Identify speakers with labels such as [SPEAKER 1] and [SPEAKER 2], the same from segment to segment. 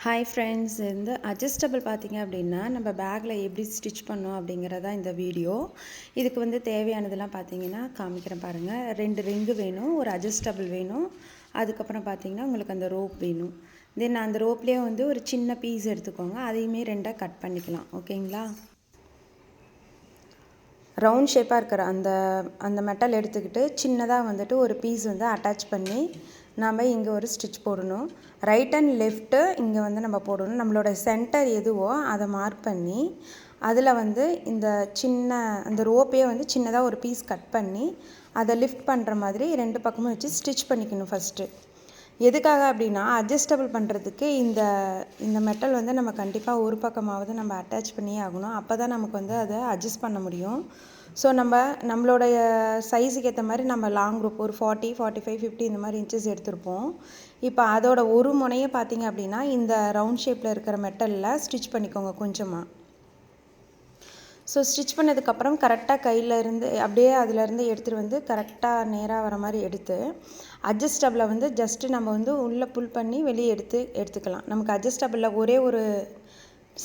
[SPEAKER 1] Hi friends, இந்த adjustable பார்த்திங்க அப்படின்னா நம்ம பேக்கில் எப்படி ஸ்டிச் பண்ணோம் அப்படிங்கிறதா இந்த வீடியோ. இதுக்கு தேவையானதெல்லாம் பார்த்திங்கன்னா காமிக்கிறேன் பாருங்கள். 2 ரிங்கு வேணும், ஒரு அட்ஜஸ்டபிள் வேணும், அதுக்கப்புறம் பார்த்திங்கன்னா உங்களுக்கு அந்த ரோப் வேணும். தென் அந்த ரோப்லேயே ஒரு சின்ன பீஸ் எடுத்துக்கோங்க, அதையுமே 2ஆக கட் பண்ணிக்கலாம். ஓகேங்களா? ரவுண்ட் ஷேப்பாக இருக்கிற அந்த மெட்டல் எடுத்துக்கிட்டு சின்னதாக ஒரு பீஸ் அட்டாச் பண்ணி நம்ம இங்கே ஒரு ஸ்டிச் போடணும். ரைட் அண்ட் லெஃப்ட்டு இங்கே நம்ம போடணும். நம்மளோட சென்டர் எதுவோ அதை மார்க் பண்ணி அதில் இந்த சின்ன அந்த ரோப்பையே சின்னதாக ஒரு பீஸ் கட் பண்ணி அதை லிஃப்ட் பண்ணுற மாதிரி 2 பக்கமும் வச்சு ஸ்டிச் பண்ணிக்கணும் ஃபஸ்ட்டு. எதுக்காக அப்படின்னா அட்ஜஸ்டபிள் பண்ணுறதுக்கு இந்த மெட்டல் நம்ம கண்டிப்பாக ஒரு பக்கமாவது நம்ம அட்டாச் பண்ணியே ஆகணும். அப்போ தான் நமக்கு அதை அட்ஜஸ்ட் பண்ண முடியும். ஸோ நம்மளோடைய சைஸுக்கு ஏற்ற மாதிரி நம்ம லாங் ரோப் ஒரு 40, 45, 50 இந்த மாதிரி இன்ச்சஸ் எடுத்திருப்போம். இப்போ அதோட ஒரு முனையை பார்த்திங்க அப்படின்னா இந்த ரவுண்ட் ஷேப்பில் இருக்கிற மெட்டலில் ஸ்டிச் பண்ணிக்கோங்க கொஞ்சமாக. ஸோ ஸ்டிச் பண்ணதுக்கப்புறம் கரெக்டாக கையிலேருந்து அப்படியே அதிலேருந்து எடுத்துகிட்டு கரெக்டாக நேராக வர மாதிரி எடுத்து அட்ஜஸ்டபிளை ஜஸ்ட்டு நம்ம உள்ளே புல் பண்ணி வெளியே எடுத்துக்கலாம். நமக்கு அட்ஜஸ்டபிளில் ஒரே ஒரு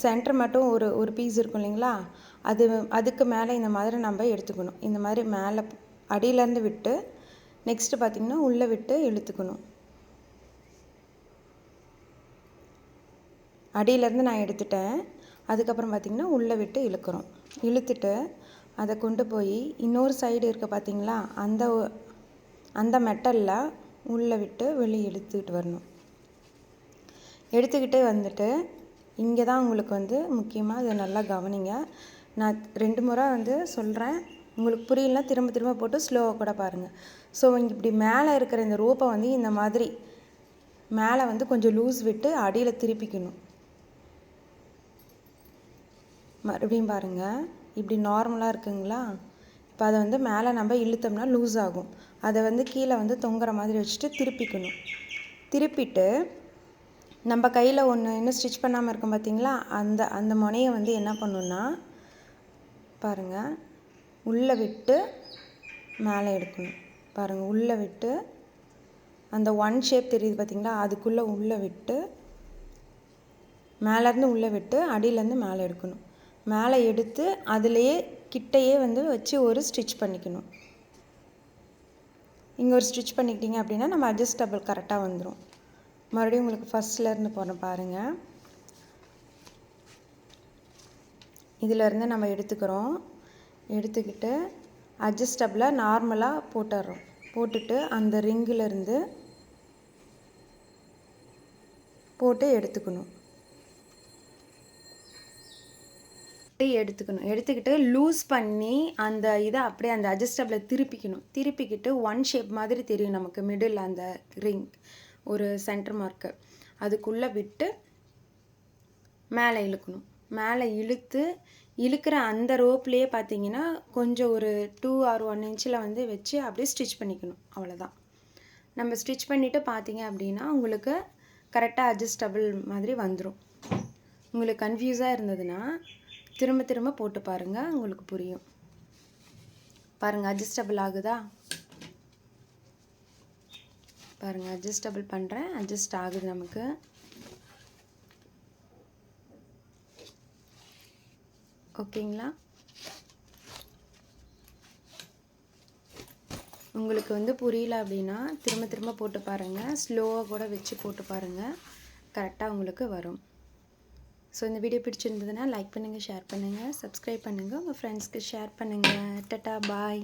[SPEAKER 1] சென்டர் மட்டும் ஒரு பீஸ் இருக்கும் இல்லைங்களா, அதுக்கு மேலே இந்த மாதிரி நம்ம எடுத்துக்கணும். இந்த மாதிரி மேலே அடியிலேருந்து விட்டு நெக்ஸ்ட்டு பார்த்திங்கன்னா உள்ளே விட்டு இழுத்துக்கணும். அடியிலேருந்து நான் எடுத்துட்டேன். அதுக்கப்புறம் பார்த்திங்கன்னா உள்ளே விட்டு இழுக்கிறோம். இழுத்துட்டு அதை கொண்டு போய் இன்னொரு சைடு இருக்க பார்த்திங்களா, அந்த மெட்டலில் உள்ளே விட்டு வெளியே எடுத்துக்கிட்டு வரணும். எடுத்துக்கிட்டு இங்கே தான் உங்களுக்கு முக்கியமாக இதை நல்லா கவனிங்க. நான் 2 முறை சொல்கிறேன். உங்களுக்கு புரியலனா திரும்ப திரும்ப போட்டு ஸ்லோவாக கூட பாருங்கள். ஸோ இங்கே இப்படி மேலே இருக்கிற இந்த ரோப்பை இந்த மாதிரி மேலே கொஞ்சம் லூஸ் விட்டு அடியில் திருப்பிக்கணும். மறுபடியும் பாருங்கள், இப்படி நார்மலாக இருக்குங்களா. இப்போ அதை மேலே நம்ம இழுத்தோம்னா லூஸ் ஆகும். அதை கீழே தொங்குற மாதிரி வச்சுட்டு திருப்பிக்கணும். திருப்பிட்டு நம்ம கையில் ஒன்று இன்னும் ஸ்டிச் பண்ணாமல் இருக்கும் பார்த்திங்களா, அந்த முனையை என்ன பண்ணணுன்னா பாருங்கள், உள்ளே விட்டு மேலே எடுக்கணும். பாருங்கள், உள்ளே விட்டு அந்த ஒன் ஷேப் தெரியுது பார்த்திங்களா, அதுக்குள்ளே உள்ளே விட்டு மேலேருந்து உள்ளே விட்டு அடியிலேருந்து மேலே எடுக்கணும். மேலே எடுத்து அதுலேயே கிட்டையே வச்சு ஒரு ஸ்டிச் பண்ணிக்கணும். இங்கே ஒரு ஸ்டிச் பண்ணிக்கிட்டிங்க அப்படின்னா நம்ம அட்ஜஸ்டபிள் கரெக்டாக வந்துடும். மறுபடியும் உங்களுக்கு ஃபஸ்ட்லேருந்து போகிறேன் பாருங்கள். இதிலேருந்து நம்ம எடுத்துக்கிட்டு அட்ஜஸ்டபிளை நார்மலாக போட்டுடுறோம். போட்டுட்டு அந்த ரிங்கிலேருந்து போட்டு எடுத்துக்கணும். எடுத்துக்கிட்டு லூஸ் பண்ணி அந்த இதை அப்படியே அந்த அட்ஜஸ்டபிளை திருப்பிக்கிட்டு ஒன் ஷேப் மாதிரி தெரியும் நமக்கு. மிடில் அந்த ரிங் ஒரு சென்டர் மார்க்கு அதுக்குள்ளே விட்டு மேலே இழுக்கணும். மேலே இழுக்கிற அந்த ரோப்லேயே பார்த்தீங்கன்னா கொஞ்சம் ஒரு 2 or 1 இன்ச்சில் வச்சு அப்படியே ஸ்டிச் பண்ணிக்கணும். அவ்வளோதான். நம்ம ஸ்டிச் பண்ணிவிட்டு பார்த்தீங்க அப்படின்னா உங்களுக்கு கரெக்டாக அட்ஜஸ்டபிள் மாதிரி வந்துடும். உங்களுக்கு கன்ஃபியூஸாக இருந்ததுன்னா திரும்ப திரும்ப போட்டு பாருங்கள், உங்களுக்கு புரியும். பாருங்கள், அட்ஜஸ்டபிள் ஆகுதா? பாருங்கள், அட்ஜஸ்டபிள் பண்ணுறேன், அட்ஜஸ்ட் ஆகுது நமக்கு. ஓகேங்களா? உங்களுக்கு புரியல அப்படின்னா திரும்ப திரும்ப போட்டு பாருங்கள், ஸ்லோவாக கூட வச்சு போட்டு பாருங்கள், கரெக்டாக உங்களுக்கு வரும். ஸோ இந்த வீடியோ பிடிச்சிருந்ததுன்னா லைக் பண்ணுங்கள், ஷேர் பண்ணுங்கள், சப்ஸ்கிரைப் பண்ணுங்கள், உங்கள் ஃப்ரெண்ட்ஸ்க்கு ஷேர் பண்ணுங்கள். டட்டா, பாய்.